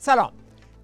سلام.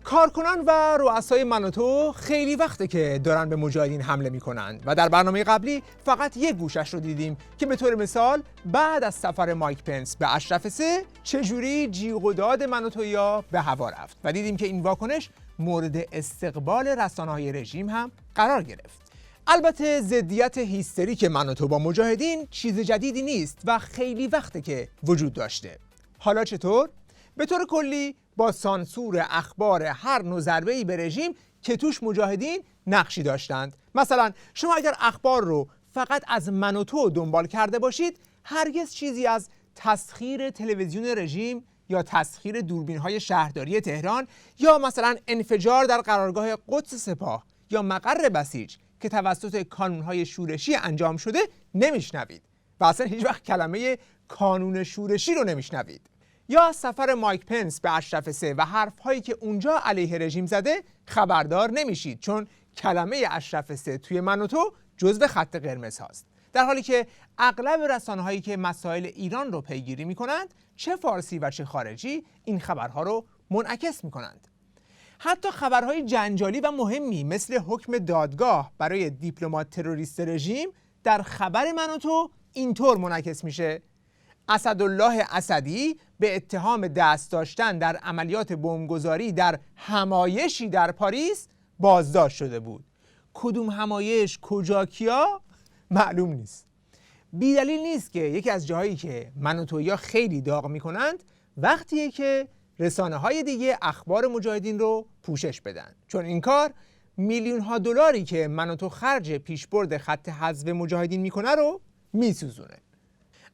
کارکنان و رؤسای منوتو خیلی وقته که دارن به مجاهدین حمله میکنن و در برنامه قبلی فقط یک گوشش رو دیدیم که به طور مثال بعد از سفر مایک پنس به اشرف سه چجوری جیغ و داد منوتویی به هوا رفت و دیدیم که این واکنش مورد استقبال رسانه‌های رژیم هم قرار گرفت. البته ضدیت هیستریک منوتو با مجاهدین چیز جدیدی نیست و خیلی وقته که وجود داشته. حالا چطور؟ به طور کلی با سانسور اخبار هر نوع ضربه‌ای به رژیم که توش مجاهدین نقشی داشتند. مثلا شما اگر اخبار رو فقط از منوتو دنبال کرده باشید، هرگز چیزی از تسخیر تلویزیون رژیم یا تسخیر دوربین‌های شهرداری تهران یا مثلا انفجار در قرارگاه قدس سپاه یا مقر بسیج که توسط کانون‌های شورشی انجام شده نمیشنوید و اصلا هیچ وقت کلمه کانون شورشی رو نمیشنوید. یا سفر مایک پنس به اشرف سه و حرف‌هایی که اونجا علیه رژیم زده خبردار نمیشید، چون کلمه اشرف سه توی منوتو جزو خط قرمز هاست، در حالی که اغلب رسانه‌هایی که مسائل ایران رو پیگیری می‌کنند چه فارسی و چه خارجی این خبرها رو منعکس می‌کنند. حتی خبرهای جنجالی و مهمی مثل حکم دادگاه برای دیپلمات تروریست رژیم در خبر منوتو اینطور منعکس میشه: اسدالله اسدی به اتهام دست داشتن در عملیات بمبگذاری در همایشی در پاریس بازداشت شده بود. کدوم همایش، کجا، کیا معلوم نیست. بی‌دلیل نیست که یکی از جاهایی که منوتویی‌ها خیلی داغ میکنند وقتیه که رسانه‌های دیگه اخبار مجاهدین رو پوشش بدن، چون این کار میلیون‌ها دلاری که منوتو خرج پیشبرد خط حذف مجاهدین میکنه رو میسوزونه.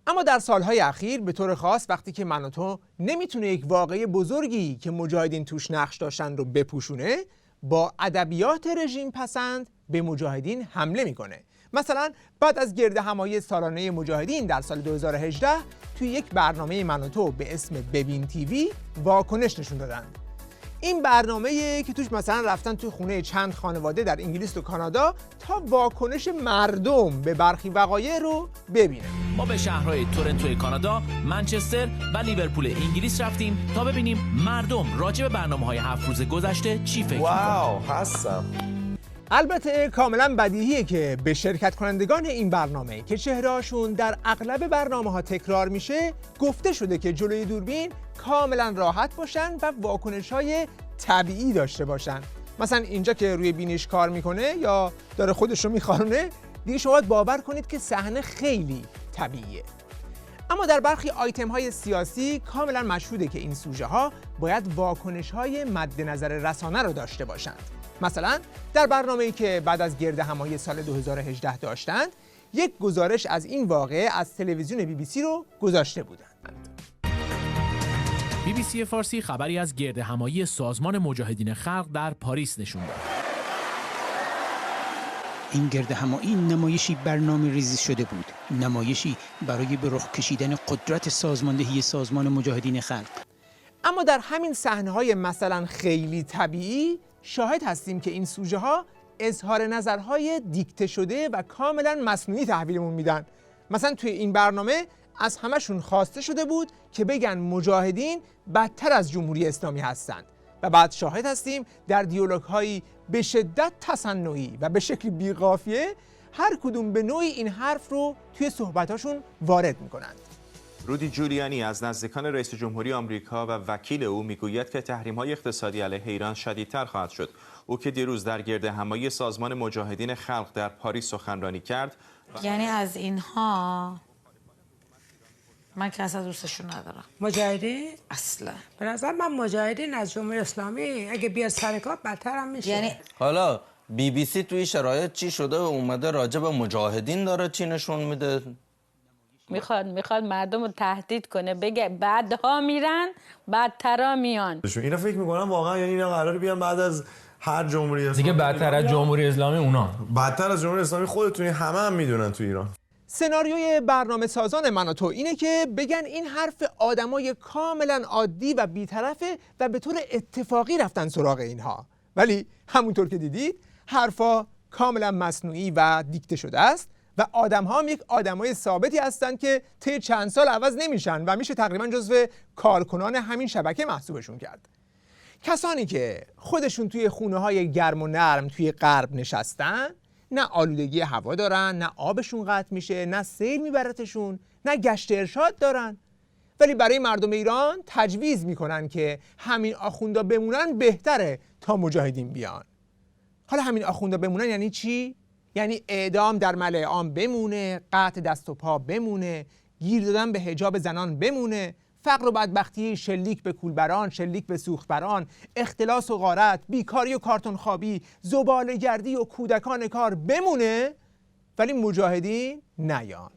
اما در سالهای اخیر به طور خاص وقتی که منوتو نمیتونه یک واقعه بزرگی که مجاهدین توش نقش داشتن رو بپوشونه، با ادبیات رژیم پسند به مجاهدین حمله میکنه. مثلا بعد از گردهمایی سالانه مجاهدین در سال 2018 توی یک برنامه منوتو به اسم ببین تیوی واکنش نشون دادن. این برنامه‌ای که توش مثلا رفتن توی خونه چند خانواده در انگلیس و کانادا تا واکنش مردم به برخی وقایع رو ببینن. ما به شهرهای تورنتو کانادا، منچستر و لیورپول انگلیس رفتیم تا ببینیم مردم راجع به برنامه‌های 7 روز گذشته چی فکر می‌کنن. واو، هستم. البته کاملا بدیهیه که به شرکت کنندگان این برنامه که چهره‌هاشون در اغلب برنامه‌ها تکرار میشه گفته شده که جلوی دوربین کاملا راحت باشن و واکنش‌های طبیعی داشته باشن. مثلا اینجا که روی بینیش کار میکنه یا داره خودش رو میخارونه، دیگه شما باید باور کنید که صحنه خیلی طبیعیه. اما در برخی آیتم‌های سیاسی کاملا مشهوده که این سوژه‌ها باید واکنش‌های مد نظر رسانه رو داشته باشند. مثلا در برنامه‌ای که بعد از گردهمایی سال 2018 داشتند، یک گزارش از این واقعه از تلویزیون BBC رو گذاشته بودند. BBC فارسی خبری از گردهمایی سازمان مجاهدین خلق در پاریس نشون داد. این گردهمایی نمایشی برنامه ریزی شده بود، نمایشی برای به رخ کشیدن قدرت سازماندهی سازمان مجاهدین خلق. اما در همین صحنه‌های مثلا خیلی طبیعی شاهد هستیم که این سوژه ها اظهار نظرهای دیکته شده و کاملا مصنوعی تحویلمون میدن. مثلا توی این برنامه از همشون خواسته شده بود که بگن مجاهدین بدتر از جمهوری اسلامی هستند و بعد شاهد هستیم در دیالوگ هایی به شدت تصنعی و به شکل بی‌قافیه هر کدوم به نوعی این حرف رو توی صحبتاشون وارد میکنند. رودی جولیانی از نزدیکان رئیس جمهوری آمریکا و وکیل او میگوید که تحریم‌های اقتصادی علیه ایران شدیدتر خواهد شد. او که دیروز در گردهمایی سازمان مجاهدین خلق در پاریس سخنرانی کرد، یعنی از اینها من که اصلا دوستشون ندارم. مجاهدین؟ اصلا به نظر من مجاهدین از جمهوری اسلامی اگه بیاد سر کار بدتر هم میشه. یعنی حالا BBC توی شرایط چی شده و اومده راجع به مجاهدین داره چی نشون میده؟ میخواد مردم رو تهدید کنه، بگه بعدها میرن بدترا میان. اینا فکر میکنم واقعا یعنی اینا قراره بیان بعد از هر جمهوری اسلامی دیگه بدتر از جمهوری اسلامی اونا بدتر از جمهوری اسلامی خودتونی همه هم میدونن تو ایران. سناریوی برنامه سازان منوتو اینه که بگن این حرف آدمای کاملا عادی و بی‌طرفه و به طور اتفاقی رفتن سراغ اینها، ولی همونطور که دیدید حرفا کاملا مصنوعی و دیکته شده است و آدم‌ها هم یک آدمای ثابتی هستند که طی چند سال عوض نمیشن و میشه تقریبا جزو کارکنان همین شبکه محسوبشون کرد. کسانی که خودشون توی خونه‌های گرم و نرم توی غرب نشستن، نه آلودگی هوا دارن، نه آبشون قطع میشه، نه سیل میبرتشون، نه گشت ارشاد دارن، ولی برای مردم ایران تجویز میکنن که همین آخوندا بمونن بهتره تا مجاهدین بیان. حالا همین آخوندا بمونن یعنی چی؟ یعنی اعدام در ملأ عام بمونه، قطع دست و پا بمونه، گیر دادن به حجاب زنان بمونه، فقر و بدبختی، شلیک به کولبران، شلیک به سوختبران، اختلاس و غارت، بیکاری و کارتون خوابی، زباله‌گردی و کودکان کار بمونه، ولی مجاهدین نیان.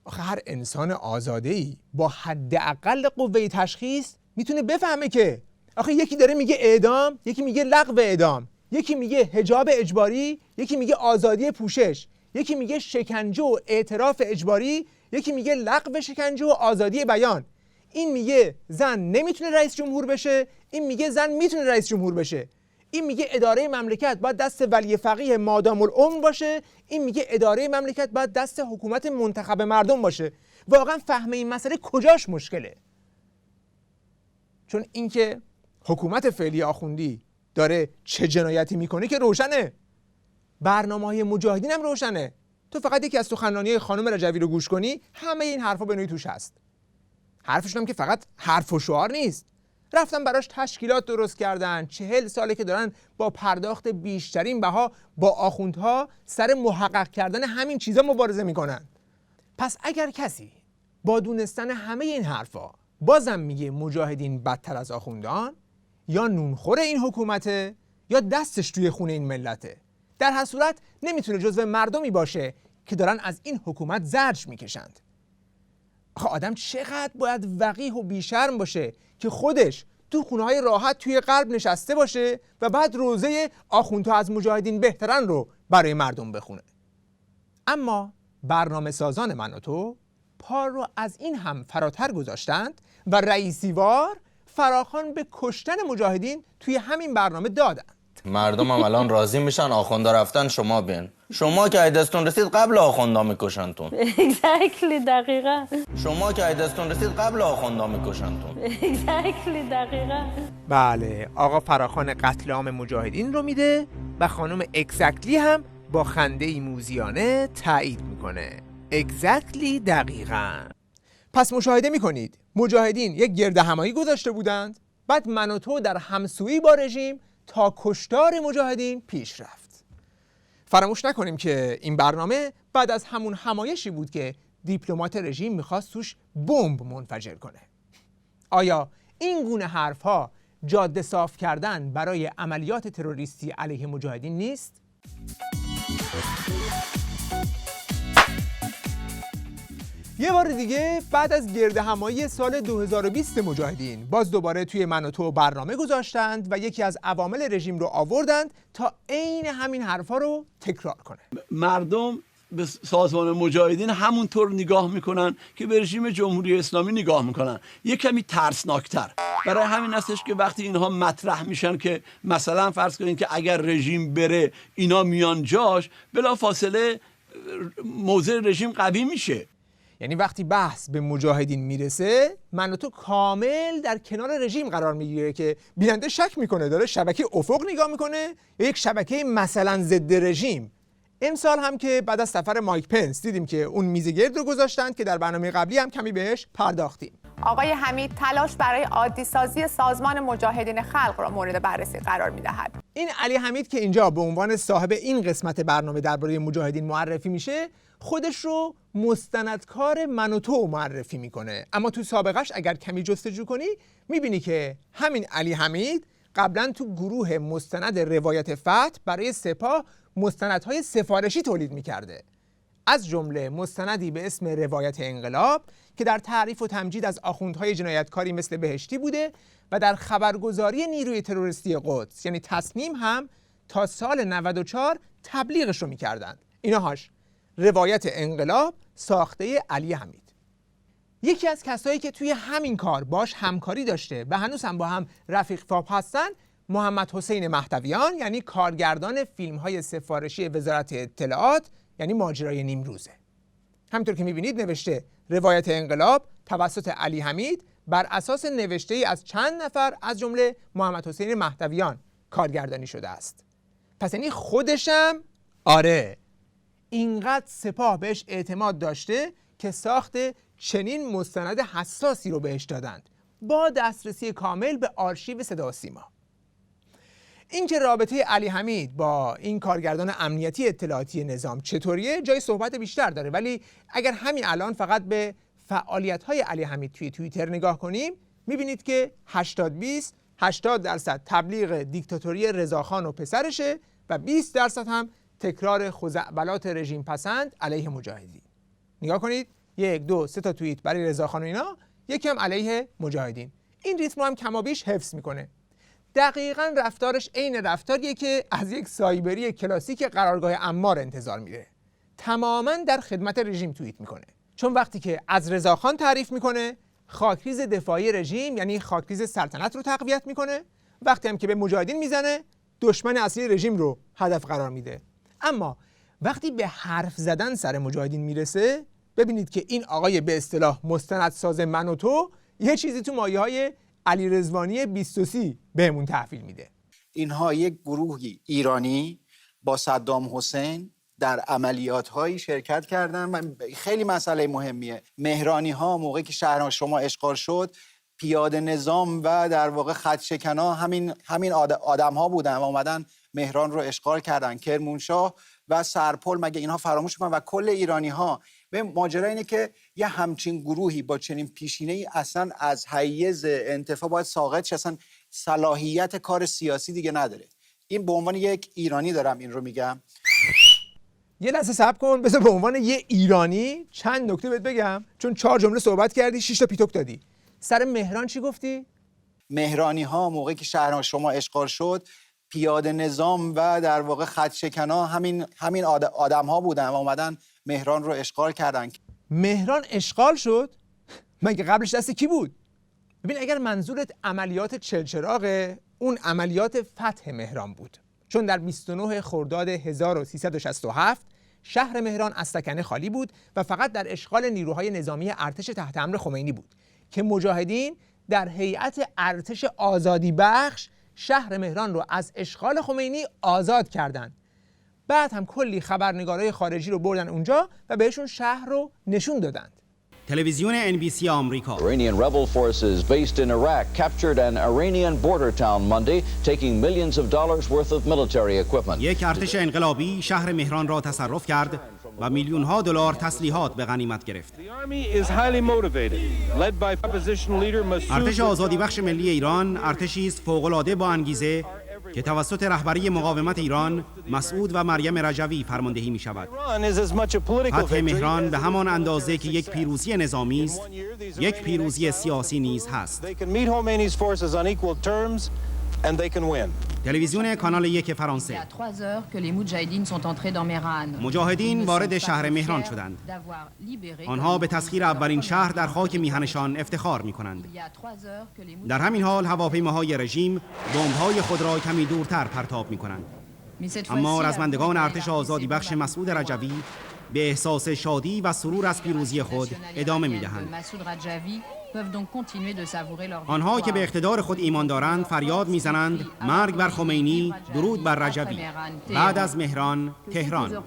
آخه هر انسان آزاده‌ای با حداقل قوه تشخیص میتونه بفهمه که آخه یکی داره میگه اعدام، یکی میگه لغو اعدام، یکی میگه حجاب اجباری، یکی میگه آزادی پوشش، یکی میگه شکنجه و اعتراف اجباری، یکی میگه لغو شکنجه و آزادی بیان. این میگه زن نمیتونه رئیس جمهور بشه، این میگه زن میتونه رئیس جمهور بشه. این میگه اداره مملکت باید دست ولی فقیه مادام العمر باشه، این میگه اداره مملکت باید دست حکومت منتخب مردم باشه. واقعا فهم این مسئله کجاش مشکله؟ چون اینکه حکومت فعلی آخوندی داره چه جنایتی میکنه که روشنه. برنامه‌های مجاهدین هم روشنه. تو فقط یکی از سخنرانی‌های خانم رجوی رو گوش کنی، همه این حرفا به نوعی توش هست. حرفشون هم که فقط حرف و شعار نیست. رفتن براش تشکیلات درست کردن، 40 ساله که دارن با پرداخت بیشترین بها با آخوندها سر محقق کردن همین چیزا مبارزه میکنن. پس اگر کسی با دونستن همه این حرفا بازم میگه مجاهدین بدتر از آخوندان، یا نونخور این حکومته یا دستش توی خونه این ملته. در هر صورت نمیتونه جزو مردمی باشه که دارن از این حکومت زجر میکشند. آخه آدم چقدر باید وقیح و بیشرم باشه که خودش تو خونه‌های راحت توی غرب نشسته باشه و بعد روزه آخوندها از مجاهدین بهترن رو برای مردم بخونه. اما برنامه سازان من و تو پا رو از این هم فراتر گذاشتند و رئیسیوار فراخوان به کشتن مجاهدین توی همین برنامه دادن. مردم هم الان راضی میشن آخوندا رفتن، شما بین. شما که دستون رسید قبل آخوندا میکشنتون. Exactly دقیقاً. شما که دستون رسید قبل آخوندا میکشنتون. Exactly دقیقاً. بله، آقا فراخوان قتل عام مجاهدین رو میده و خانم اگزکتلی هم با خنده موذیانه تایید میکنه. اگزکتلی دقیقاً. پس مشاهده میکنید مجاهدین یک گردهمایی گذاشته بودند، بعد من و تو در همسویی با رژیم تا کشتار مجاهدین پیش رفت. فراموش نکنیم که این برنامه بعد از همون همایشی بود که دیپلمات رژیم میخواست توش بمب منفجر کنه. آیا این گونه حرفها جاده صاف کردن برای عملیات تروریستی علیه مجاهدین نیست؟ یه بار دیگه بعد از گردهمایی سال 2020 مجاهدین باز دوباره توی من و تو برنامه گذاشتند و یکی از عوامل رژیم رو آوردند تا عین همین حرفا رو تکرار کنه. مردم به سازمان مجاهدین همونطور نگاه میکنن که به رژیم جمهوری اسلامی نگاه میکنن، یه کمی ترسناکتر. برای همین هستش که وقتی اینها مطرح میشن که مثلا فرض کنید که اگر رژیم بره اینا میان جاش، بلافاصله موضع رژیم قوی میشه. یعنی وقتی بحث به مجاهدین میرسه، من و تو کامل در کنار رژیم قرار میگیره که بیننده شک میکنه داره شبکه افق نگاه میکنه یا یک شبکه مثلا ضد رژیم. امسال هم که بعد از سفر مایک پنس دیدیم که اون میز گرد رو گذاشتن که در برنامه قبلی هم کمی بهش پرداختیم. آقای حمید تلاش برای عادی سازی سازمان مجاهدین خلق را مورد بررسی قرار میدهد. این علی حمید که اینجا به عنوان صاحب این قسمت برنامه درباره مجاهدین معرفی میشه، خودش رو مستندکار من و تو معرفی میکنه، اما تو سابقش اگر کمی جستجو کنی میبینی که همین علی حمید قبلا تو گروه مستند روایت فتح برای سپاه مستندهای سفارشی تولید میکرده، از جمله مستندی به اسم روایت انقلاب که در تعریف و تمجید از آخوندهای جنایتکاری مثل بهشتی بوده و در خبرگزاری نیروی تروریستی قدس یعنی تصمیم هم تا سال 94 تبلیغش رو میکردن. اینهاش روایت انقلاب ساخته علی حمید. یکی از کسایی که توی همین کار باش همکاری داشته و هنوز هم با هم رفیق فاپ هستن محمد حسین مهدویان، یعنی کارگردان فیلم‌های سفارشی وزارت اطلاعات، یعنی ماجرای نیمروزه. همینطور که می‌بینید نوشته روایت انقلاب توسط علی حمید بر اساس نوشته‌ای از چند نفر از جمله محمد حسین مهدویان کارگردانی شده است. پس یعنی خودشم آره اینقدر سپاه بهش اعتماد داشته که ساخت چنین مستند حساسی رو بهش دادند با دسترسی کامل به آرشیو صدا و سیما. اینکه رابطه علی حمید با این کارگردان امنیتی اطلاعاتی نظام چطوریه جای صحبت بیشتر داره، ولی اگر همین الان فقط به فعالیت‌های علی حمید توی توییتر نگاه کنیم می‌بینید که 80-20 80% تبلیغ دیکتاتوری رضاخان و پسرشه و 20% هم تکرار خزعبلات رژیم پسند علیه مجاهدین. نگاه کنید 1 2 3 تا توییت برای رضاخان و اینا، یکم علیه مجاهدین. این ریتم رو هم کمابیش حفظ میکنه. دقیقاً رفتارش عین رفتاریه که از یک سایبری کلاسیک قرارگاه عمار انتظار میره. تماماً در خدمت رژیم توییت میکنه. چون وقتی که از رضاخان تعریف میکنه خاکریز دفاعی رژیم یعنی خاکریز سلطنت رو تقویت میکنه، وقتی هم که به مجاهدین میزنه دشمن اصلی رژیم رو هدف قرار میده. اما وقتی به حرف زدن سر مجاهدین میرسه ببینید که این آقای به اصطلاح مستندساز من و تو یه چیزی تو مایه‌های علی رضوانی 23 بهمون تحویل میده. اینها یک گروهی ایرانی با صدام حسین در عملیات‌هایی شرکت کردن. خیلی مسئله مهمیه. مهرانی ها موقعی که شهر شما اشغال شد پیاده نظام و در واقع خط‌شکنا همین آدم‌ها بودن و اومدن مهران رو اشغال کردن. کرمانشاه و سرپل مگه اینها فراموش کنن و کل ایرانی‌ها. به ماجرا اینه که یه همچین گروهی با چنین پیشینه‌ای اصلا از حیز انتفاع باید ساقط شه، اصلا صلاحیت کار سیاسی دیگه نداره. این به عنوان یک ایرانی دارم این رو میگم. یه لحظه صبر کن، بذار به عنوان یه ایرانی چند نکته بهت بگم، چون 4 جمله صحبت کردی 6 تا پیتوک دادی. سر مهران چی گفتی؟ مهرانی ها موقعی که شهر شما اشغال شد پیاده نظام و در واقع خط‌شکنا همین آدم‌ها بودن و اومدن مهران رو اشغال کردن. مهران اشغال شد؟ مگه قبلش دست کی بود؟ ببین اگر منظورت عملیات چلچراغ، اون عملیات فتح مهران بود، چون در 29 خرداد 1367 شهر مهران از سکنه خالی بود و فقط در اشغال نیروهای نظامی ارتش تحت امر خمینی بود که مجاهدین در هیئت ارتش آزادی بخش شهر مهران رو از اشغال خمینی آزاد کردند. بعد هم کلی خبرنگارای خارجی رو بردن اونجا و بهشون شهر رو نشون دادند. تلویزیون NBC آمریکا. Iranian rebel forces based in Iraq captured an Iranian border town Monday, taking millions of dollars worth of military equipment. یک ارتش انقلابی شهر مهران را تصرف کرد و میلیون ها دلار تسلیحات به غنیمت گرفت. ارتش آزادی بخش ملی ایران ارتشی است فوق‌العاده با انگیزه که توسط رهبری مقاومت ایران مسعود و مریم رجوی فرماندهی می شود. فتح مهران به همان اندازه که یک پیروزی نظامی است، یک پیروزی سیاسی نیز هست. تلویزیون کانال 1 فرانسه. مجاهدین وارد شهر مهران شدند. آنها به تسخیر اولین شهر در خاک میهنشان افتخار می کنند. در همین حال هواپیماهای رژیم بمب‌های خود را کمی دورتر پرتاب می کنند. اما رزمندگان ارتش آزادی بخش مسعود رجوی به احساس شادی و سرور از پیروزی خود ادامه می دهند. آنها که به اقتدار خود ایمان دارند فریاد میزنند مرگ بر خمینی، درود بر رجوی. بعد از مهران، تهران.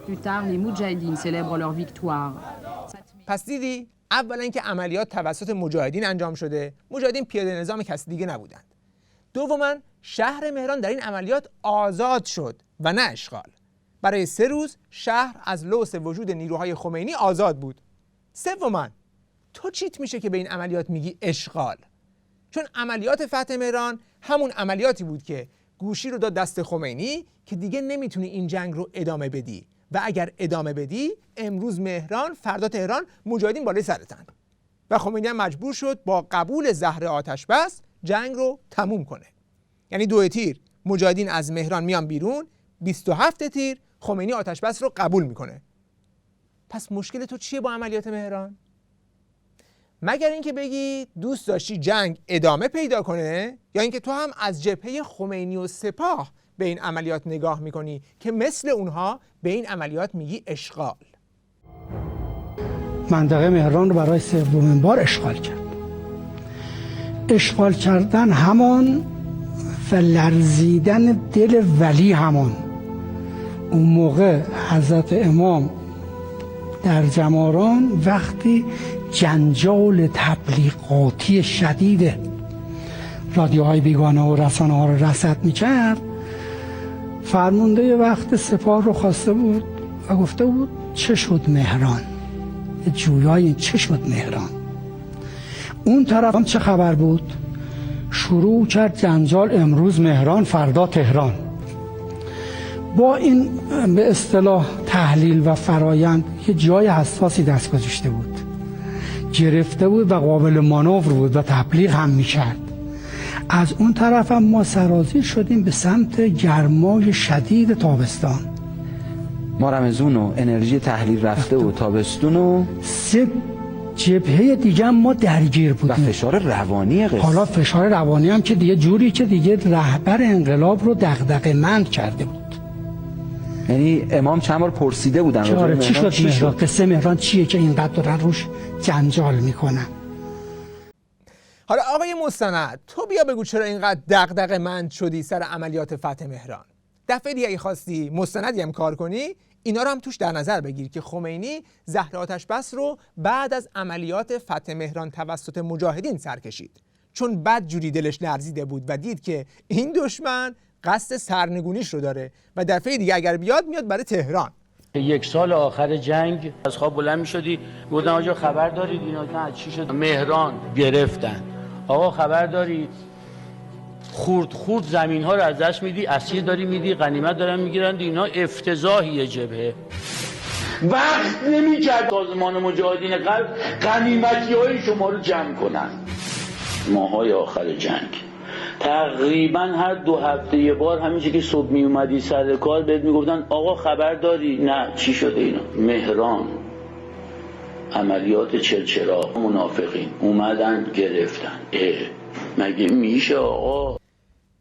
پس دیدی اولا اینکه عملیات توسط مجاهدین انجام شده، مجاهدین پیاده نظام کسی دیگه نبودند. دوما شهر مهران در این عملیات آزاد شد و نه اشغال. برای 3 روز شهر از لوث وجود نیروهای خمینی آزاد بود. سوما تو چیت میشه که به این عملیات میگی اشغال؟ چون عملیات فتح مهران همون عملیاتی بود که گوشی رو داد دست خمینی که دیگه نمیتونی این جنگ رو ادامه بدی و اگر ادامه بدی امروز مهران فردا تهران مجاهدین بالای سرتن و خمینی هم مجبور شد با قبول زهر آتش بس جنگ رو تموم کنه. یعنی 2 تیر مجاهدین از مهران میان بیرون، 27 تیر خمینی آتش بس رو قبول میکنه. پس مشکل تو چیه با عملیات مهران؟ مگر اینکه بگی دوست داشتی جنگ ادامه پیدا کنه، یا اینکه تو هم از جبهه خمینی و سپاه به این عملیات نگاه میکنی که مثل اونها به این عملیات میگی اشغال. منطقه مهران رو برای 3مین بار اشغال کرد. اشغال کردن همان و لرزیدن دل ولی همان. اون موقع حضرت امام در جماران وقتی جنجال تبلیغاتی شدید رادیوهای بیگانه و رسانه ها رو رصد میکرد، فرمانده وقت سپاه رو خواسته بود و گفته بود چه شد مهران، جویای چه شد مهران. اون طرف هم چه خبر بود؟ شروع کرد جنجال، امروز مهران فردا تهران. با این به اصطلاح تحلیل و فرایند یه جای حساسی دست گذاشته بود، گرفته بود و قابل مانور بود و تبلیغ هم میکرد. از اون طرف هم ما سرازیر شدیم به سمت گرمای شدید تابستان. ما رمضون و انرژی تحلیل رفته و تابستون و سه جبهه دیگه ما درگیر بودیم و فشار روانی قصه. حالا فشار روانی هم که دیگه جوری که دیگه رهبر انقلاب رو دغدغه‌مند کرده بود. یعنی امام چند بار پرسیده بودن چرا چی شد مهران؟ قصه مهران چیه که اینقدر دارن روش جنجال میکنن؟ حالا آقای مستند، تو بیا بگو چرا اینقدر دغدغه‌مند شدی سر عملیات فتح مهران؟ دفعه دیگه اگه خواستی مستندی هم کار کنی، اینا رو هم توش در نظر بگیر که خمینی زهر آتش بس رو بعد از عملیات فتح مهران توسط مجاهدین سر کشید، چون بد جوری دلش لرزیده بود و دید که این دشمن قصد سرنگونیش رو داره و دفعه دیگه اگر بیاد میاد برای تهران. یک سال آخر جنگ از خواب بلند می‌شدی گفتن آقا خبر دارید اینا نه چی شد؟ مهران گرفتن. آقا خبر دارید خورد زمین‌ها رو از دست میدی، اسیر داری میدی، غنیمت دارن میگیرن، اینا افتضاحیه جبهه. وقت نمی‌کرد سازمان مجاهدین خلق غنیمتی‌های شما رو جمع کنن. ماهای آخر جنگ تقریبا هر 2 هفته یه بار همیشه که صبح می اومدی سر کار بهت میگفتن آقا خبر داری؟ نه چی شده اینا؟ مهران عملیات چلچراغ منافقین اومدن گرفتن. مگه میشه آقا؟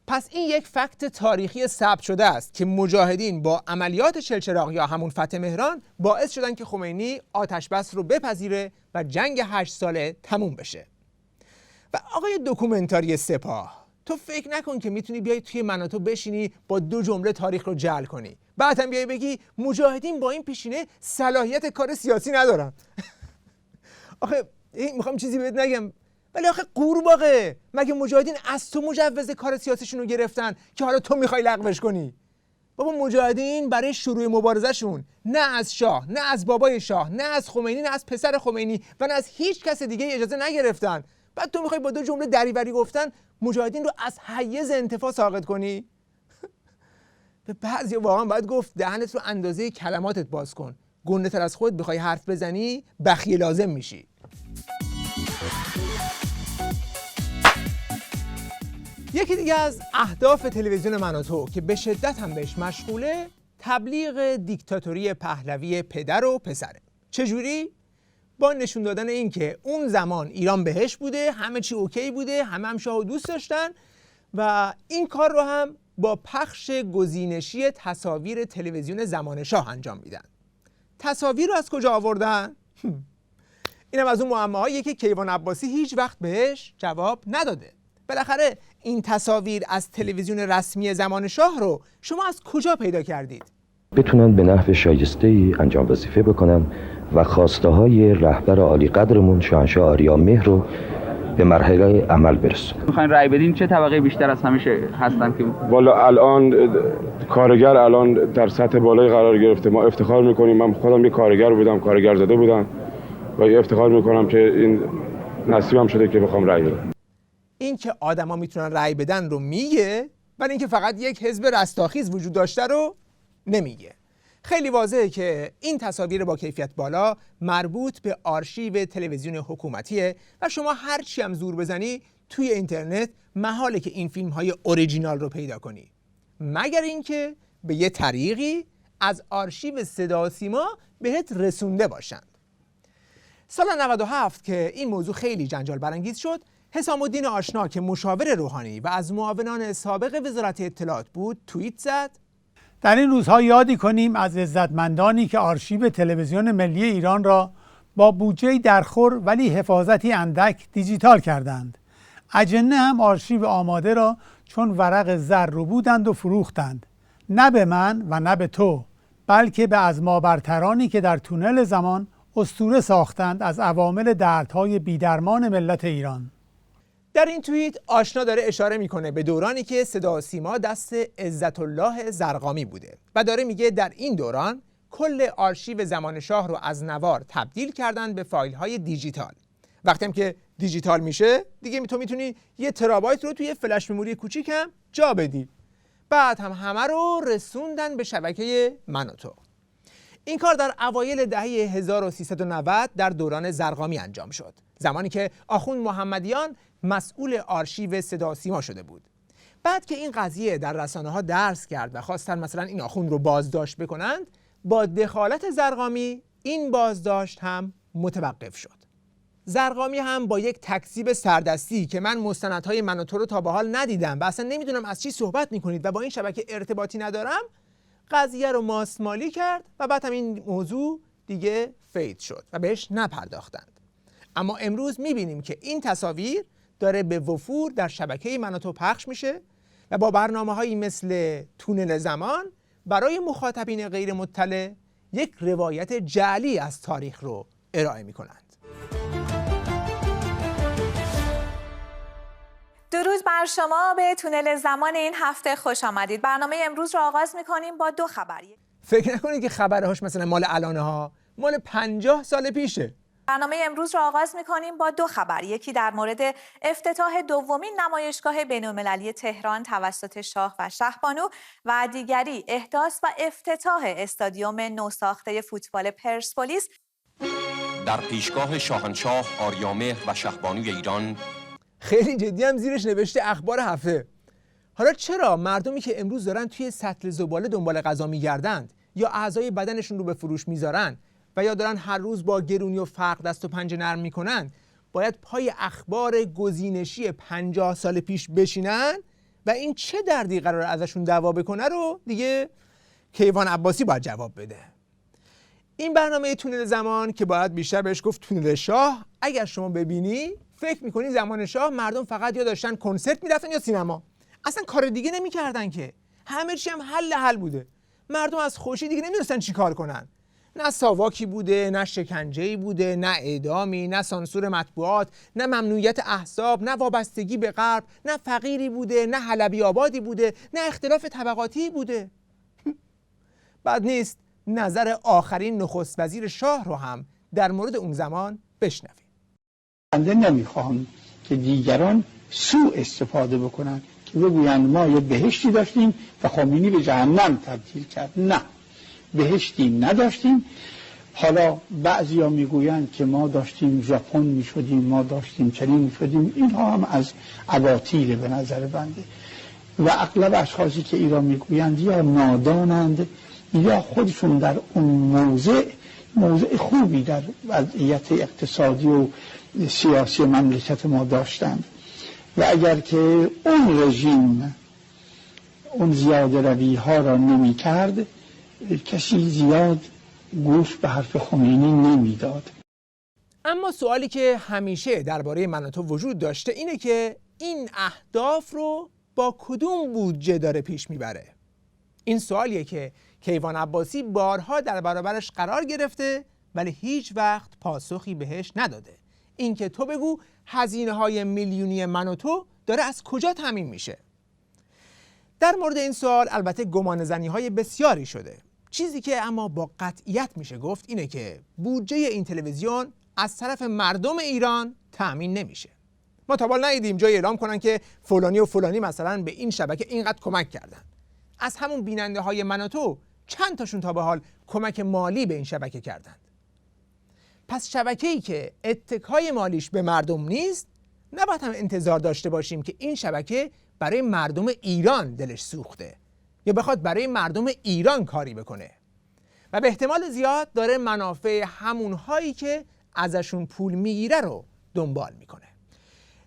پس این یک فکت تاریخی ثبت شده است که مجاهدین با عملیات چلچراغ یا همون فتح مهران باعث شدن که خمینی آتش بس رو بپذیره و جنگ 8 ساله تموم بشه. و آقای دکومنتاری سپاه، تو فکر نکن که میتونی بیای توی من و تو بشینی با 2 جمله تاریخ رو جعل کنی، بعد هم بیای بگی مجاهدین با این پیشینه صلاحیت کار سیاسی ندارن. آخه میخوام چیزی بهت نگم، ولی آخه قورباغه، مگه مجاهدین از تو مجوز کار سیاسیشون رو گرفتن که حالا تو میخوای لغوش کنی؟ بابا مجاهدین برای شروع مبارزهشون نه از شاه، نه از بابای شاه، نه از خمینی، نه از پسر خمینی و نه از هیچ کس دیگه اجازه نگرفتن. بعد تو میخوای با 2 جمله دریوری گفتن مجاهدین رو از حیز انتفاع ساقط کنی؟ به بعضی واقعا باید گفت دهنت رو اندازه کلماتت باز کن. گنده تر از خود بخوای حرف بزنی بخیه لازم میشی. یکی دیگه از اهداف تلویزیون من و تو که به شدت هم بهش مشغوله، تبلیغ دیکتاتوری پهلوی پدر و پسره. چجوری؟ با نشون دادن این که اون زمان ایران بهش بوده، همه چی اوکی بوده، همه شاهو دوست داشتن و این کار رو هم با پخش گزینشی تصاویر تلویزیون زمان شاه انجام میدن. تصاویر رو از کجا آوردن؟ اینم از اون معماهایی که کیوان عباسی هیچ وقت بهش جواب نداده. بالاخره این تصاویر از تلویزیون رسمی زمان شاه رو شما از کجا پیدا کردید؟ بتونن به نحو شایسته‌ای انجام وظیفه بکنن و خواسته های رهبر عالی قدرمون شاهنشاه آریامهر رو به مرحله عمل برسونن. میخواین رأی بدین چه طبقه بیشتر از همیشه هستن که والا الان کارگر الان در سطح بالای قرار گرفته. ما افتخار میکنیم، من خودم یه کارگر بودم، کارگر زده بودم و افتخار میکنم که این نصیبم شده که بخوام رأی بدم. این که آدما میتونن رأی بدن رو میگه، ولی اینکه فقط یک حزب رستاخیز وجود داشته رو نمیگه. خیلی واضحه که این تصاویر با کیفیت بالا مربوط به آرشیو تلویزیون حکومتیه و شما هر چی هم زور بزنی توی اینترنت محاله که این فیلم های اوریجینال رو پیدا کنی، مگر اینکه به یه طریقی از آرشیو صدا و سیما بهت رسونده باشند. سال 97 که این موضوع خیلی جنجال برانگیز شد، حسام الدین آشنا که مشاور روحانی و از معاونان سابق وزارت اطلاعات بود توییت زد: در این روزها یادی کنیم از عزتمندانی که آرشیو تلویزیون ملی ایران را با بودجه‌ای درخور ولی حفاظتی اندک دیجیتال کردند. اجنه هم آرشیو آماده را چون ورق زر رو بودند و فروختند، نه به من و نه به تو، بلکه به از ما برترانی که در تونل زمان اسطوره ساختند از عوامل دردهای بیدرمان ملت ایران. در این توییت آشنا داره اشاره میکنه به دورانی که صدا و سیما دست عزت الله زرقامی بوده و داره میگه در این دوران کل آرشیو زمان شاه رو از نوار تبدیل کردن به فایل های دیجیتال. وقتی هم که دیجیتال میشه دیگه تو میتونی 1 ترابایت رو توی فلش مموری کوچیک هم جا بدی. بعد هم همه رو رسوندن به شبکه من و تو. این کار در اوایل دهه 1390 در دوران زرقامی انجام شد، زمانی که آخوند محمدیان مسئول آرشیو صدا و سیما شده بود. بعد که این قضیه در رسانه‌ها درس کرد و خواستن مثلا این آخوند رو بازداشت بکنند، با دخالت زرقامی این بازداشت هم متوقف شد. زرقامی هم با یک تکذیب سردستی که من مستندهای من و تو رو تا به حال ندیدم و اصلا نمیدونم از چی صحبت میکنید و با این شبکه ارتباطی ندارم، قضیه رو ماسمالی کرد و بعد هم این موضوع دیگه فید شد و بهش نپرداختند. اما امروز میبینیم که این تصاویر داره به وفور در شبکه من و تو پخش میشه و با برنامه‌هایی مثل تونل زمان برای مخاطبین غیر مطلع یک روایت جعلی از تاریخ رو ارائه میکنند. درود بر شما، به تونل زمان این هفته خوش آمدید. برنامه امروز رو آغاز میکنیم با 2 خبر. فکر نکنید که خبرهاش مثلا مال الانه ها، مال 50 سال پیشه. برنامه امروز رو آغاز میکنیم با 2 خبر. یکی در مورد افتتاح دومین نمایشگاه بین‌المللی تهران توسط شاه و شهبانو و دیگری احداث و افتتاح استادیوم نوساخته فوتبال پرسپولیس. در پیشگاه شاهنشاه آریامهر و شهبانوی ایران. خیلی جدی هم زیرش نوشته اخبار هفته. حالا چرا مردمی که امروز دارن توی سطل زباله دنبال غذا میگردند یا اعضای بدنشون رو به فروش میذارن و یا دارن هر روز با گرونی و فقر دست و پنجه نرم میکنن، باید پای اخبار گزینشی 50 سال پیش بشینن و این چه دردی قرار ازشون دعوا بکنه رو دیگه کیوان عباسی باید جواب بده. این برنامه تونل زمان که باید بیشتر بهش گفت تونل شاه، اگر شما ببینی فکر میکنی زمان شاه مردم فقط یا داشتن کنسرت میرفتن یا سینما، اصلا کار دیگه نمیکردن که، همه چی هم حل بوده. مردم از خوشی دیگه نمیدونستن چی کار کنن، نه ساواکی بوده، نه شکنجه‌ای بوده، نه اعدامی، نه سانسور مطبوعات، نه ممنوعیت احزاب، نه وابستگی به غرب، نه فقیری بوده، نه حلبی آبادی بوده، نه اختلاف طبقاتی بوده. بعد نیست نظر آخرین نخست وزیر شاه رو هم در مورد اون زمان بشنویم. بنده نمیخوام که دیگران سوء استفاده بکنن که بگویند ما یه بهشتی داشتیم و خمینی به جهنم تبدیل کرد. نه، بهشتی نداشتیم. حالا بعضیا میگویند که ما داشتیم ژاپن میشدیم، ما داشتیم چنین میشدیم. اینها هم از اباطیل به نظر بنده و اغلب اشخاصی که ایران میگویند یا نادانند یا خودشون در اون موضع خوبی در وضعیت اقتصادی و سیاسی مملکت ما داشتند و اگر که اون رژیم اون زیاده روی ها را نمی کرد، کسی زیاد گوش به حرف خمینی نمی داد. اما سوالی که همیشه درباره من و تو وجود داشته اینه که این اهداف رو با کدوم بودجه داره پیش میبره؟ این سوالیه که کیوان عباسی بارها در برابرش قرار گرفته ولی هیچ وقت پاسخی بهش نداده. این که تو بگو هزینه های میلیونی من و تو داره از کجا تامین میشه؟ در مورد این سوال البته گمانه‌زنی های بسیاری شده. چیزی که اما با قطعیت میشه گفت اینه که بودجه این تلویزیون از طرف مردم ایران تامین نمیشه. ما تا حالا ندیدیم جای اعلام کنن که فلانی و فلانی مثلا به این شبکه اینقدر کمک کردن. از همون بیننده های من و تو چند تاشون تا به حال کمک مالی به این شبکه کردند؟ پس شبکه‌ای که اتکای مالیش به مردم نیست، نباید هم انتظار داشته باشیم که این شبکه برای مردم ایران دلش سوخته یا بخواد برای مردم ایران کاری بکنه و به احتمال زیاد داره منافع همونهایی که ازشون پول میگیره رو دنبال میکنه.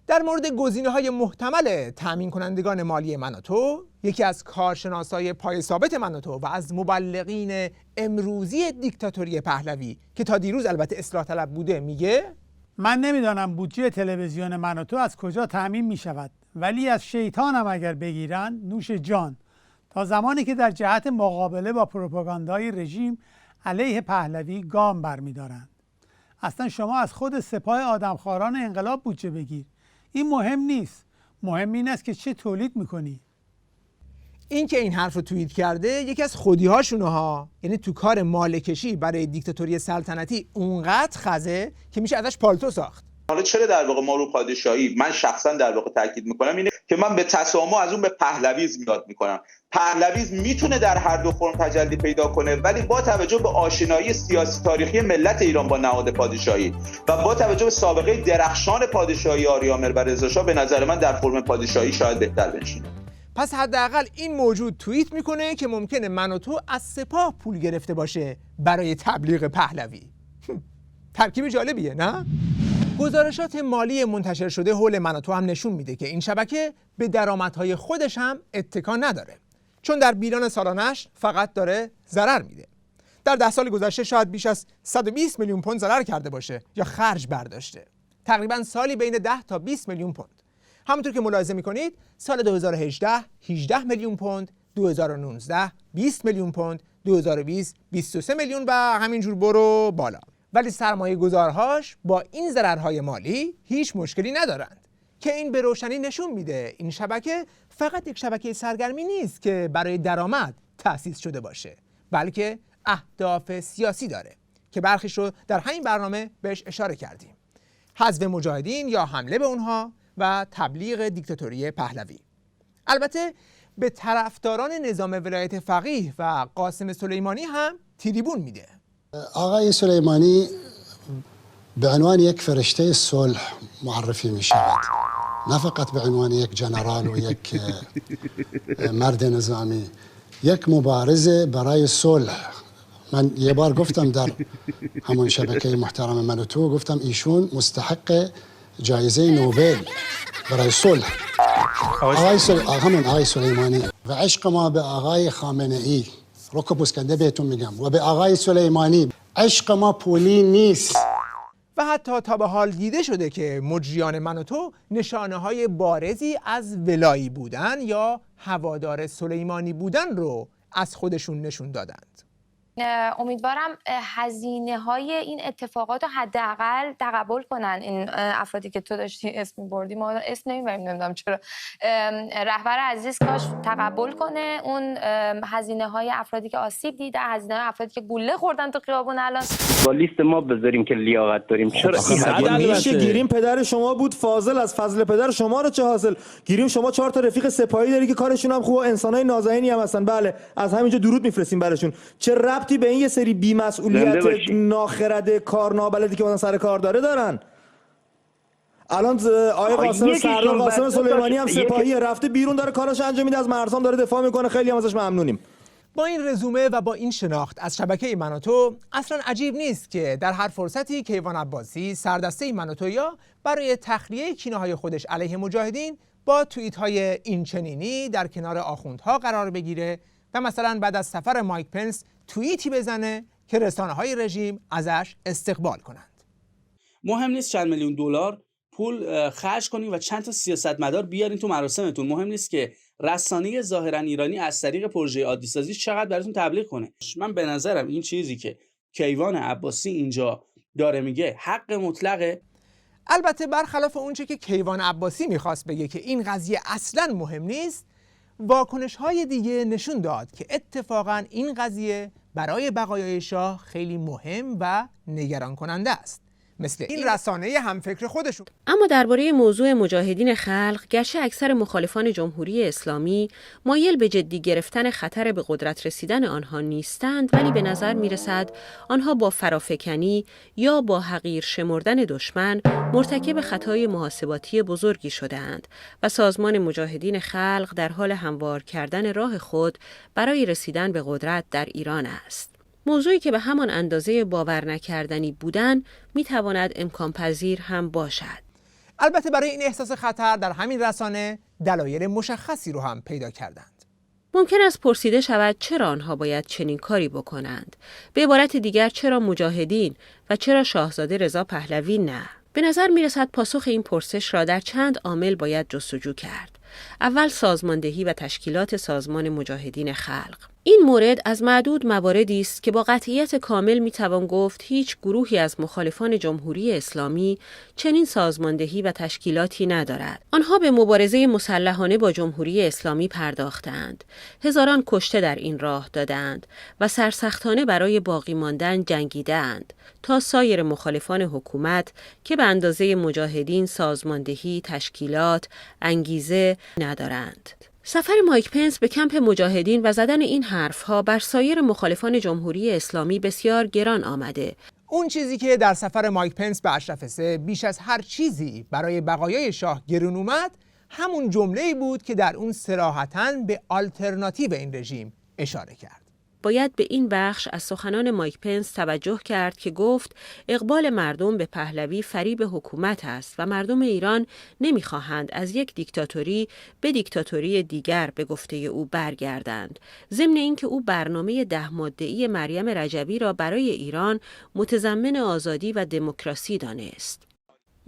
در مورد گزینه‌های محتمل تامین کنندگان مالی من و تو، یکی از کارشناسای پای ثابت من و تو و از مبلغین امروزی دیکتاتوری پهلوی که تا دیروز البته اصلاح طلب بوده میگه من نمیدانم بودجه تلویزیون من و تو از کجا تأمین می شود، ولی از شیطانم اگر بگیرن نوش جان، تا زمانی که در جهت مقابله با پروپاگاندای رژیم علیه پهلوی گام برمی‌دارند. اصلا شما از خود سپاه آدمخواران انقلاب بودجه بگیر، این مهم نیست. مهم این است که چه تولید میکنی. این که این حرف رو توییت کرده یکی از خودی‌هاشونه ها، یعنی تو کار مالکشی برای دیکتاتوری سلطنتی اونقدر خزه که میشه ازش پالتو ساخت. حالا چرا در واقع ما رو پادشاهی، من شخصا در واقع تاکید میکنم اینه که من به تسامح از اون به پهلویسم یاد میکنم. پهلویسم میتونه در هر دو فرم تجلی پیدا کنه، ولی با توجه به آشنایی سیاسی تاریخی ملت ایران با نهاد پادشاهی و با توجه به سابقه درخشان پادشاهی آریامر و رضا شاه، به نظر من در فرم پادشاهی شاید بهتر بنشینه. پس حداقل این موجود توییت میکنه که ممکنه من و تو از سپاه پول گرفته باشه برای تبلیغ پهلوی. ترکیب جالبیه نه؟ گزارشات مالی منتشر شده حول من و تو هم نشون میده که این شبکه به درآمدهای خودش هم اتکا نداره، چون در بیلان سالانش فقط داره ضرر میده. در 10 سال گذشته شاید بیش از 120 میلیون پوند ضرر کرده باشه یا خرج برداشته، تقریبا سالی بین 10 تا 20 میلیون پوند. همونطور که ملاحظه میکنید سال 2018 18 میلیون پوند، 2019 20 میلیون پوند، 2020 23 میلیون و همینجور برو بالا. ولی سرمایه گذارهاش با این ضررهای مالی هیچ مشکلی ندارند که این به روشنی نشون میده این شبکه فقط یک شبکه سرگرمی نیست که برای درآمد تأسیس شده باشه، بلکه اهداف سیاسی داره که برخیش رو در همین برنامه بهش اشاره کردیم: حذف مجاهدین یا حمله به اونها و تبلیغ دیکتاتوری پهلوی. البته به طرفداران نظام ولایت فقیه و قاسم سلیمانی هم تریبون میده. آقای سلیمانی به عنوان یک فرشته صلح معرفی می شود، نه فقط به عنوان یک جنرال و یک مرد نظامی، یک مبارزه برای صلح. من یه بار گفتم در همون شبکه محترم من و تو، گفتم ایشون مستحق جایزه نوبل برای صلح. آقای سلیمانی و عشق ما به آقای خامنه ای، رک و پوسکنده بهتون میگم، و به آقای سلیمانی، عشق ما پولی نیست. و حتی تا به حال دیده شده که مجریان من و تو نشانه های بارزی از ولایی بودن یا هوادار سلیمانی بودن رو از خودشون نشون دادند. امیدوارم هزینه های این اتفاقات رو حداقل تقبل کنن این افرادی که تو داشتی اسم بردی. ما اسم نمیبریم، نمیدونم چرا. رهبر عزیز کاش تقبل کنه اون هزینه های افرادی که آسیب دیدن، هزینه های افرادی که گوله خوردن تو خیابون. الان با لیست ما بذاریم که لیاقت داریم. چرا این میشه گیریم پدر شما بود فاضل، از فضل پدر شما رو چه حاصل؟ گیریم شما 4 تا رفیق سپاهی داری که کارشون هم خوبه، انسانای نازنینی هم هستن. بله، از همینجا درود میفرستیم براشون. چه ربطی به این یه سری بی‌مسئولیت ناخرده کار نابلدی که مثلا سر کار دارن؟ الان آقای قاسم سردار قاسم سلیمانی هم سپاهی رفته بیرون، داره کارش انجام میده، از مرزام داره دفاع میکنه، خیلی هم ازش ممنونیم. با این رزومه و با این شناخت از شبکه من و تو اصلا عجیب نیست که در هر فرصتی کیوان عباسی سردسته من و تو یا برای تخلیه کینه‌های خودش علیه مجاهدین با توییت‌های اینچنینی در کنار آخوندها قرار بگیره و مثلا بعد از سفر مایک پنس توییتی بزنه که رسانه‌های رژیم ازش استقبال کنند. مهم نیست چند میلیون دلار پول خرج کنین و چند تا سیاستمدار بیارین تو مراسمتون. مهم نیست که رسانه ظاهرا ایرانی از طریق پروژه عادی سازی چقدر براتون تبلیغ کنه. من به نظرم این چیزی که کیوان عباسی اینجا داره میگه حق مطلقه. البته برخلاف اونچه که کیوان عباسی میخواست بگه که این قضیه اصلاً مهم نیست، واکنش‌های دیگه نشون داد که اتفاقاً این قضیه برای بقایای شاه خیلی مهم و نگران کننده است، مثل این رسانه همفکر خودشون. اما درباره موضوع مجاهدین خلق، گرچه اکثر مخالفان جمهوری اسلامی مایل به جدی گرفتن خطر به قدرت رسیدن آنها نیستند، ولی به نظر میرسد آنها با فرافکنی یا با حقیر شمردن دشمن مرتکب خطای محاسباتی بزرگی شده‌اند و سازمان مجاهدین خلق در حال هموار کردن راه خود برای رسیدن به قدرت در ایران است. موضوعی که به همان اندازه باور نکردنی بودن میتواند امکان پذیر هم باشد. البته برای این احساس خطر در همین رسانه دلایل مشخصی رو هم پیدا کردند. ممکن است پرسیده شود چرا آنها باید چنین کاری بکنند؟ به عبارت دیگر چرا مجاهدین و چرا شاهزاده رضا پهلوی نه؟ به نظر می رسد پاسخ این پرسش را در چند عامل باید جستجو کرد. اول سازماندهی و تشکیلات سازمان مجاهدین خلق. این مورد از معدود مواردی است که با قطعیت کامل میتوان گفت هیچ گروهی از مخالفان جمهوری اسلامی چنین سازماندهی و تشکیلاتی ندارد. آنها به مبارزه مسلحانه با جمهوری اسلامی پرداختند. هزاران کشته در این راه دادند و سرسختانه برای باقی ماندن جنگیدند تا سایر مخالفان حکومت که به اندازه مجاهدین سازماندهی، تشکیلات، انگیزه ندارند. سفر مایک پنس به کمپ مجاهدین و زدن این حرفها بر سایر مخالفان جمهوری اسلامی بسیار گران آمده. اون چیزی که در سفر مایک پنس به اشرف سه بیش از هر چیزی برای بقایای شاه گرون اومد، همون جمله‌ای بود که در اون صراحتاً به آلترناتیو این رژیم اشاره کرد. باید به این بخش از سخنان مایک پنس توجه کرد که گفت اقبال مردم به پهلوی فریب حکومت است و مردم ایران نمیخواهند از یک دیکتاتوری به دیکتاتوری دیگر به گفته او برگردند. ضمن اینکه او برنامه 10 ماده‌ای مریم رجبی را برای ایران متضمن آزادی و دموکراسی دانست.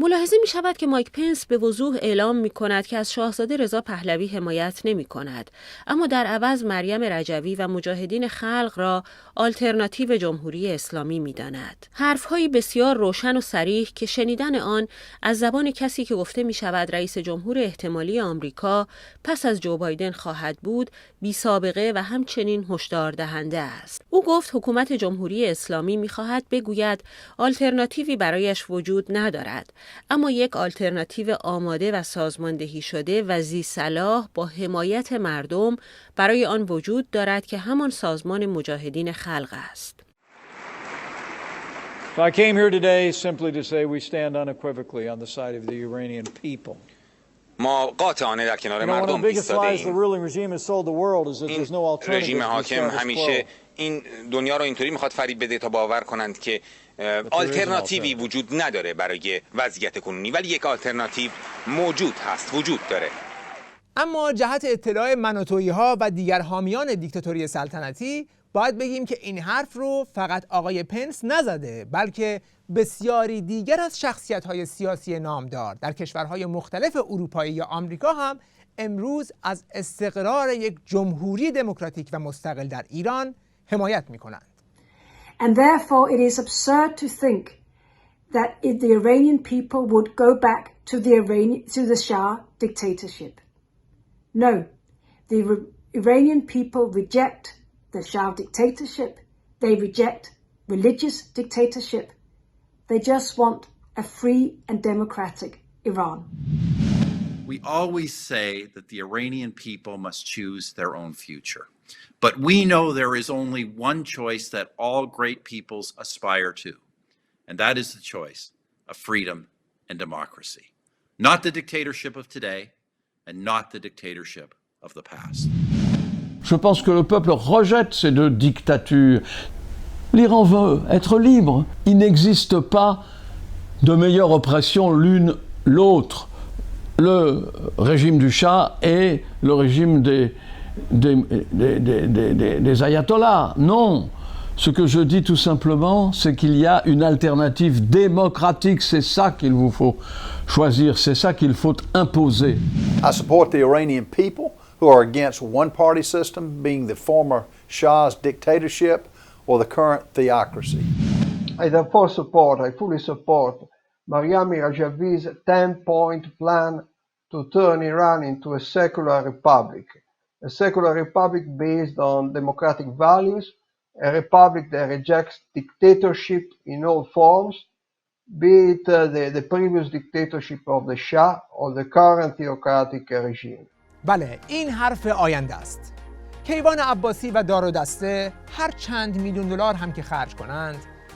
ملاحظه می شود که مایک پنس به وضوح اعلام می کند که از شاهزاده رضا پهلوی حمایت نمی کند، اما در عوض مریم رجوی و مجاهدین خلق را آلترناتیو جمهوری اسلامی می داند. حرفهایی بسیار روشن و صریح که شنیدن آن از زبان کسی که گفته می شود رئیس جمهور احتمالی آمریکا پس از جو بایدن خواهد بود، بی سابقه و همچنین هشدار دهنده است. او گفت حکومت جمهوری اسلامی می خواهد بگوید آلترناتیوی برایش وجود ندارد، اما یک آلترناتیو آماده و سازماندهی شده و ذی صلاح با حمایت مردم برای آن وجود دارد که همان سازمان مجاهدین خلق است. So I came here today simply to say we stand unequivocally on the side of the Iranian people. ما قاطعانه در کنار مردم ایستاده‌ایم. این رژیم حاکم همیشه این دنیا رو اینطوری میخواد فریب بده تا باور کنند که آلترناتیوی وجود نداره برای وضعیت کنونی، ولی یک آلترناتیو موجود هست، وجود داره. اما جهت اطلاع من و تویی‌ها و دیگر حامیان دیکتاتوری سلطنتی باید بگیم که این حرف رو فقط آقای پنس نزده، بلکه بسیاری دیگر از شخصیت‌های سیاسی نامدار در کشورهای مختلف اروپایی یا آمریکا هم امروز از استقرار یک جمهوری دموکراتیک و مستقل در ایران حمایت می‌کنند. And therefore it is absurd to think that the Iranian people would go back to the Shah dictatorship. No, the Iranian people reject the Shah dictatorship. They reject religious dictatorship. They just want a free and democratic Iran. We always say that the Iranian people must choose their own future. But we know there is only one choice that all great peoples aspire to, and that is the choice of freedom and democracy. Not the dictatorship of today, and not the dictatorship of the past. Je pense que le peuple rejette ces deux dictatures. L'Iran veut être libre. Il n'existe pas de meilleure oppression l'une l'autre. Le régime du Shah et le régime des ayatollahs. Non. Ce que je dis tout simplement, c'est qu'il y a une alternative démocratique. C'est ça qu'il vous faut choisir. C'est ça qu'il faut imposer. I support the Iranian people who are against one-party system, being the former Shah's dictatorship or the current theocracy. I therefore fully support Maryam Rajavi's 10-point plan to turn Iran into a secular republic based on democratic values, a republic that rejects dictatorship in all forms, be it the previous dictatorship of the Shah or the current theocratic regime. بله، این حرف آینده است. کیوان عباسی و دار و دسته هر چند میلیون دلار هم که خرج کنند،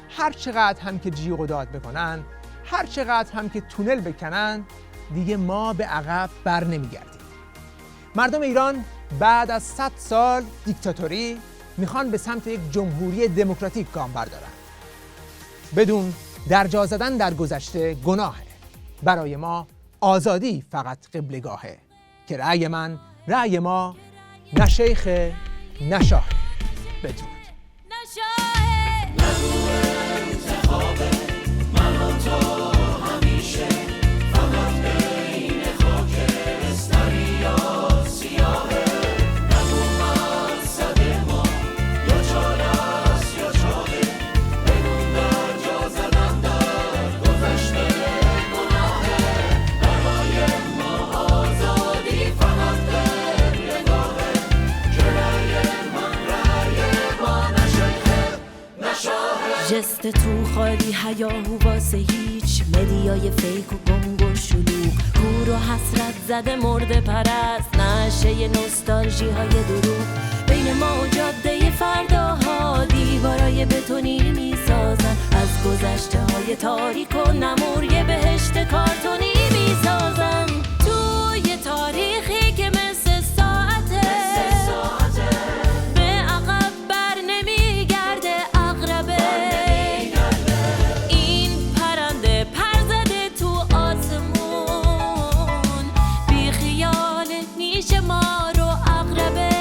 هر چقدر هم که جیغ و داد بکنند، هر چقدر هم که تونل بکنند، دیگه ما به عقب بر نمیگردیم. مردم ایران بعد از 100 سال دیکتاتوری میخوان به سمت یک جمهوری دموکراتیک گام بردارن. بدون درجا زدن در گذشته گناهه. برای ما آزادی فقط قبلگاهه که رأی من، رأی ما، نه شیخ نه شاه. بدرود. انتخاب من و تو همیشه رفته تو خالی هیاهو واسه هیچ مدیای فیک و گنگ و شلوغ کور و حسرت زده مرده پرست نشه نوستالژی های دروغ بین ما و جاده فرداها دیوارای بتونی میسازن از گذشته های تاریک و نمور یه بهشت کارتونی میسازن توی تاریخی که مثل ساعته به عقب بر نمیگرده عقربه این پرنده پر زده تو آسمون بی خیال نیش ما رو عقربه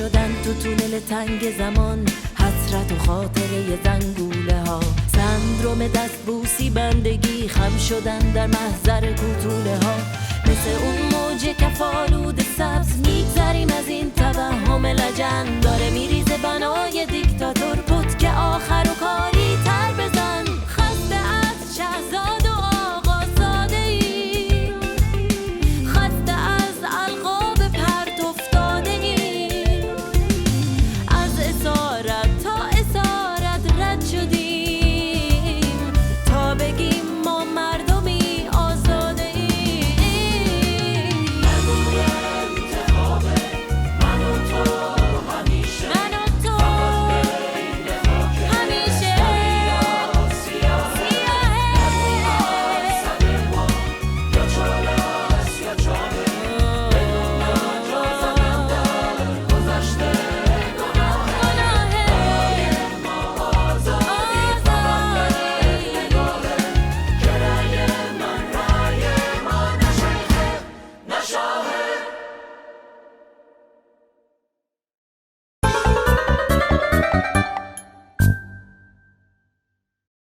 شدن تو تونل تنگ زمان حسرت و خاطره زنگوله ها سندروم دستبوسی بندگی خم شدن در محضر کوتوله ها مثل اون موج کفالود سبز میگذریم از این توهم لجن داره میریزه بنای دیکتاتور